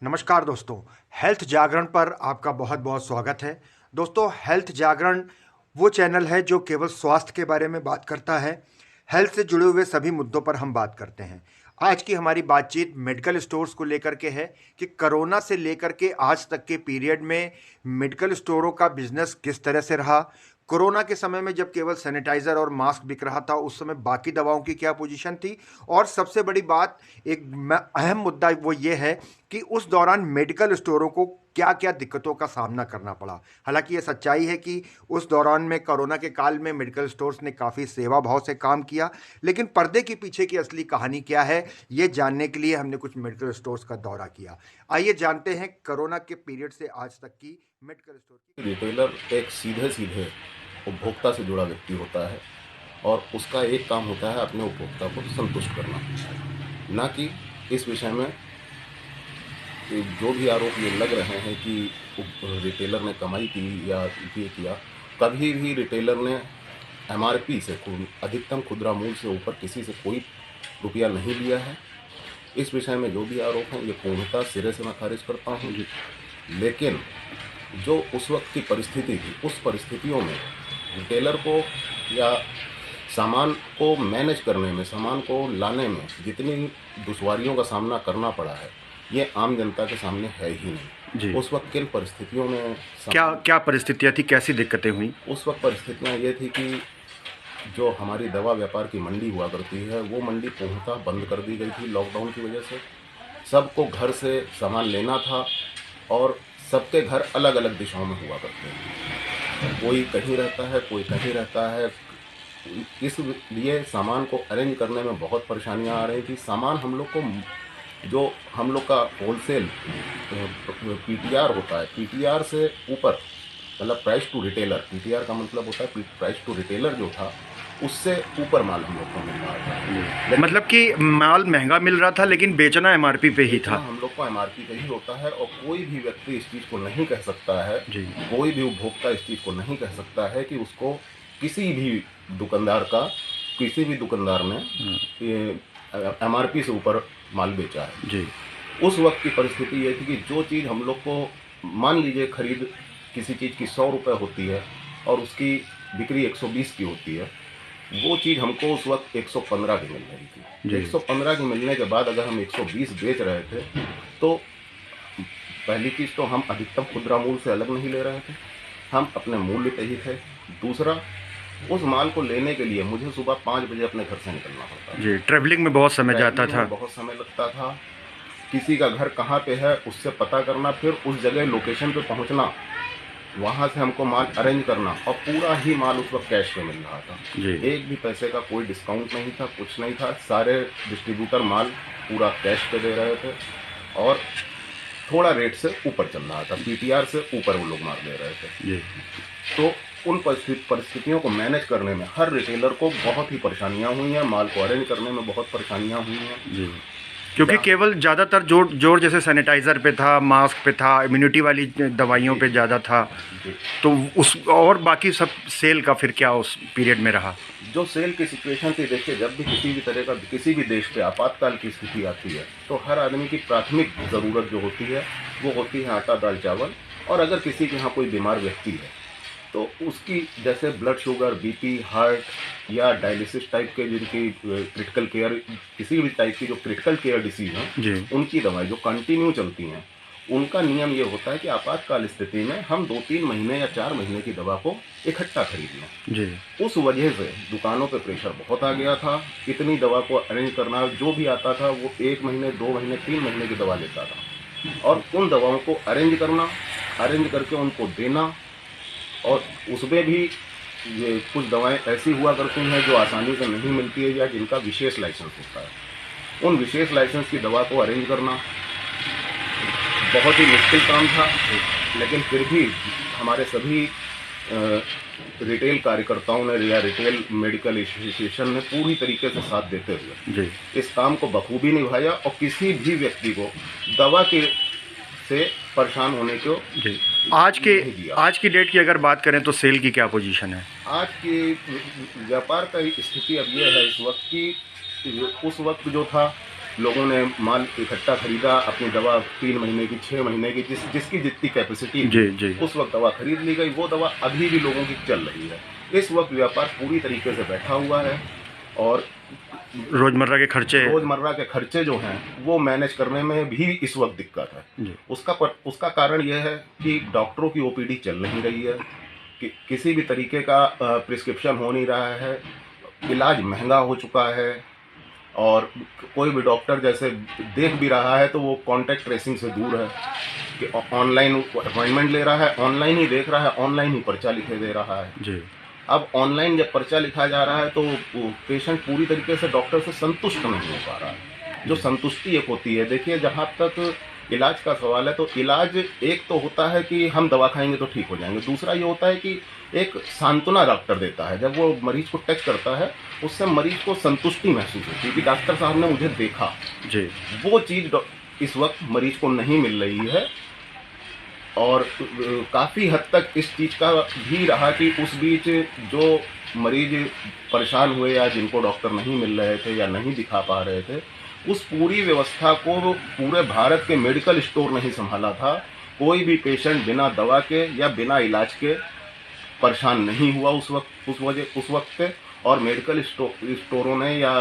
नमस्कार दोस्तों। हेल्थ जागरण पर आपका बहुत बहुत स्वागत है। दोस्तों, हेल्थ जागरण वो चैनल है जो केवल स्वास्थ्य के बारे में बात करता है। हेल्थ से जुड़े हुए सभी मुद्दों पर हम बात करते हैं। आज की हमारी बातचीत मेडिकल स्टोर्स को लेकर के है कि कोरोना से लेकर के आज तक के पीरियड में मेडिकल स्टोरों का बिजनेस किस तरह से रहा। कोरोना के समय में जब केवल सैनिटाइजर और मास्क बिक रहा था, उस समय बाकी दवाओं की क्या पोजीशन थी। और सबसे बड़ी बात, एक अहम मुद्दा वो ये है कि उस दौरान मेडिकल स्टोरों को क्या क्या दिक्कतों का सामना करना पड़ा। हालांकि ये सच्चाई है कि उस दौरान में कोरोना के काल में मेडिकल स्टोर्स ने काफ़ी सेवा भाव से काम किया, लेकिन पर्दे के पीछे की असली कहानी क्या है, ये जानने के लिए हमने कुछ मेडिकल स्टोर्स का दौरा किया। आइए जानते हैं कोरोना के पीरियड से आज तक की मेडिकल स्टोर की। रिटेलर एक सीधे सीधे उपभोक्ता से जुड़ा व्यक्ति होता है और उसका एक काम होता है अपने उपभोक्ता को संतुष्ट करना, ना कि इस विषय में जो भी आरोप ये लग रहे हैं कि रिटेलर ने कमाई की या ये किया। कभी भी रिटेलर ने एमआरपी से अधिकतम खुदरा मूल्य से ऊपर किसी से कोई रुपया नहीं लिया है। इस विषय में जो भी आरोप हैं ये पूर्णतः सिरे से मैं खारिज करता हूँ। लेकिन जो उस वक्त की परिस्थिति थी, उस परिस्थितियों में रिटेलर को या सामान को मैनेज करने में, सामान को लाने में जितनी दुश्वारियों का सामना करना पड़ा है, ये आम जनता के सामने है ही नहीं जी। उस वक्त किन परिस्थितियों में क्या क्या परिस्थितियां थी, कैसी दिक्कतें हुई? उस वक्त परिस्थितियाँ ये थी कि जो हमारी दवा व्यापार की मंडी हुआ करती है, वो मंडी पूर्णतः बंद कर दी गई थी लॉकडाउन की वजह से। सबको घर से सामान लेना था और सबके घर अलग अलग दिशाओं में हुआ करते हैं। कोई कहीं रहता है, कोई कहीं रहता है। इसलिए सामान को अरेंज करने में बहुत परेशानियां आ रही थी। सामान हम लोग को, जो हम लोग का होलसेल पीटीआर होता है, पीटीआर से ऊपर, मतलब प्राइस टू रिटेलर, पीटीआर का मतलब होता है प्राइस टू रिटेलर, जो था उससे ऊपर माल हम लोग को मिल रहा था। मतलब कि माल महंगा मिल रहा था लेकिन बेचना एमआरपी पे ही था। हम लोग को एमआरपी पे ही होता है और कोई भी व्यक्ति इस चीज़ को नहीं कह सकता है, जी। कोई भी उपभोक्ता इस चीज़ को नहीं कह सकता है कि उसको किसी भी दुकानदार ने एमआरपी से ऊपर माल बेचा है। जी। उस वक्त की परिस्थिति ये थी कि जो चीज़ हम लोग को, मान लीजिए खरीद किसी चीज़ की 100 रुपये होती है और उसकी बिक्री 120 की होती है, वो चीज़ हमको उस वक्त 115 की मिल रही थी। 115 की मिलने के बाद अगर हम 120 बेच रहे थे, तो पहली चीज़ तो हम अधिकतम खुदरा मूल्य से अलग नहीं ले रहे थे, हम अपने मूल्य पे ही थे। दूसरा, उस माल को लेने के लिए मुझे सुबह 5 बजे अपने घर से निकलना पड़ता जी, ट्रैवलिंग में बहुत समय जाता था। बहुत समय लगता था। किसी का घर कहाँ पे है उससे पता करना, फिर उस जगह लोकेशन पे पहुंचना, वहाँ से हमको माल अरेंज करना, और पूरा ही माल उस वक्त कैश पे मिल रहा था। जी। एक भी पैसे का कोई डिस्काउंट नहीं था, कुछ नहीं था। सारे डिस्ट्रीब्यूटर माल पूरा कैश पे दे रहे थे और थोड़ा रेट से ऊपर चल रहा था, पीटीआर से ऊपर वो लोग माल दे रहे थे। जी। तो उन परिस्थितियों को मैनेज करने में हर रिटेलर को बहुत ही परेशानियां हुई हैं, माल को अरेंज करने में बहुत परेशानियां हुई हैं। जी, क्योंकि केवल ज़्यादातर जोर जोर जैसे सैनिटाइज़र पे था, मास्क पे था, इम्यूनिटी वाली दवाइयों पे ज़्यादा था। तो उस और बाकी सब सेल का फिर क्या उस पीरियड में रहा? जो सेल की सिचुएशन थी, देखिए, जब भी किसी भी तरह का किसी भी देश पे आपातकाल की स्थिति आती है, तो हर आदमी की प्राथमिक ज़रूरत जो होती है वो होती है आटा, दाल, चावल। और अगर किसी के यहाँ कोई बीमार व्यक्ति है तो उसकी, जैसे ब्लड शुगर, बीपी, हार्ट या डायलिसिस टाइप के, जिनकी क्रिटिकल केयर, किसी भी टाइप की जो क्रिटिकल केयर डिसीज हैं, उनकी दवाई जो कंटिन्यू चलती हैं, उनका नियम ये होता है कि आपातकाल स्थिति में हम 2-3 महीने या 4 महीने की दवा को इकट्ठा खरीद लें। जी। उस वजह से दुकानों पे प्रेशर बहुत आ गया था। इतनी दवा को अरेंज करना, जो भी आता था वो 1 महीने, 2 महीने, 3 महीने की दवा लेता था, और उन दवाओं को अरेंज करना, अरेंज करके उनको देना। और उसमें भी ये कुछ दवाएं ऐसी हुआ करती हैं जो आसानी से नहीं मिलती है या जिनका विशेष लाइसेंस होता है। उन विशेष लाइसेंस की दवा को अरेंज करना बहुत ही मुश्किल काम था, लेकिन फिर भी हमारे सभी रिटेल कार्यकर्ताओं ने या रिटेल मेडिकल एसोसिएशन ने पूरी तरीके से साथ देते हुए इस काम को बखूबी निभाया और किसी भी व्यक्ति को दवा के से परेशान होने को आज की डेट की अगर बात करें तो सेल की क्या पोजीशन है? आज की व्यापार का स्थिति अब ये है इस वक्त की, उस वक्त जो था लोगों ने माल इकट्ठा खरीदा, अपनी दवा 3 महीने की, 6 महीने की, जिसकी जितनी कैपेसिटी जी जी। उस वक्त दवा खरीद ली गई। वो दवा अभी भी लोगों की चल रही है। इस वक्त व्यापार पूरी तरीके से बैठा हुआ है और रोजमर्रा के खर्चे जो हैं वो मैनेज करने में भी इस वक्त दिक्कत है। जी उसका कारण यह है कि डॉक्टरों की ओपीडी चल नहीं रही है, कि किसी भी तरीके का प्रिस्क्रिप्शन हो नहीं रहा है, इलाज महंगा हो चुका है और कोई भी डॉक्टर जैसे देख भी रहा है तो वो कॉन्टैक्ट ट्रेसिंग से दूर है, कि ऑनलाइन अपॉइंटमेंट ले रहा है, ऑनलाइन ही देख रहा है, ऑनलाइन ही पर्चा लिखे दे रहा है। जी। अब ऑनलाइन जब पर्चा लिखा जा रहा है तो पेशेंट पूरी तरीके से डॉक्टर से संतुष्ट नहीं हो पा रहा है। जो संतुष्टि एक होती है, देखिए जहाँ तक इलाज का सवाल है तो इलाज एक तो होता है कि हम दवा खाएंगे तो ठीक हो जाएंगे, दूसरा ये होता है कि एक सांत्वना डॉक्टर देता है। जब वो मरीज को टच करता है उससे मरीज को संतुष्टि महसूस होती है कि डॉक्टर साहब ने मुझे देखा। जी। वो चीज़ इस वक्त मरीज को नहीं मिल रही है और काफ़ी हद तक इस चीज़ का भी रहा कि उस बीच जो मरीज परेशान हुए या जिनको डॉक्टर नहीं मिल रहे थे या नहीं दिखा पा रहे थे, उस पूरी व्यवस्था को पूरे भारत के मेडिकल स्टोर नहीं संभाला था। कोई भी पेशेंट बिना दवा के या बिना इलाज के परेशान नहीं हुआ उस वक्त पे। और मेडिकल स्टोरों ने या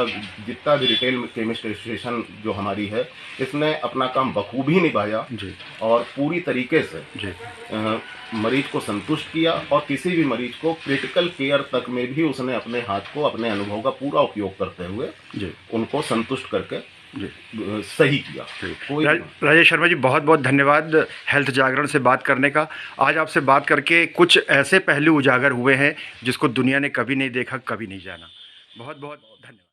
जितना भी रिटेल केमिस्ट एसोसिएशन जो हमारी है, इसने अपना काम बखूबी निभाया जी और पूरी तरीके से जी। मरीज को संतुष्ट किया और किसी भी मरीज को क्रिटिकल केयर तक में भी उसने अपने हाथ को, अपने अनुभव का पूरा उपयोग करते हुए जी उनको संतुष्ट करके जी सही किया। कोई राजेश शर्मा जी, बहुत बहुत धन्यवाद हेल्थ जागरण से बात करने का। आज आपसे बात करके कुछ ऐसे पहलू उजागर हुए हैं जिसको दुनिया ने कभी नहीं देखा, कभी नहीं जाना। बहुत बहुत धन्यवाद।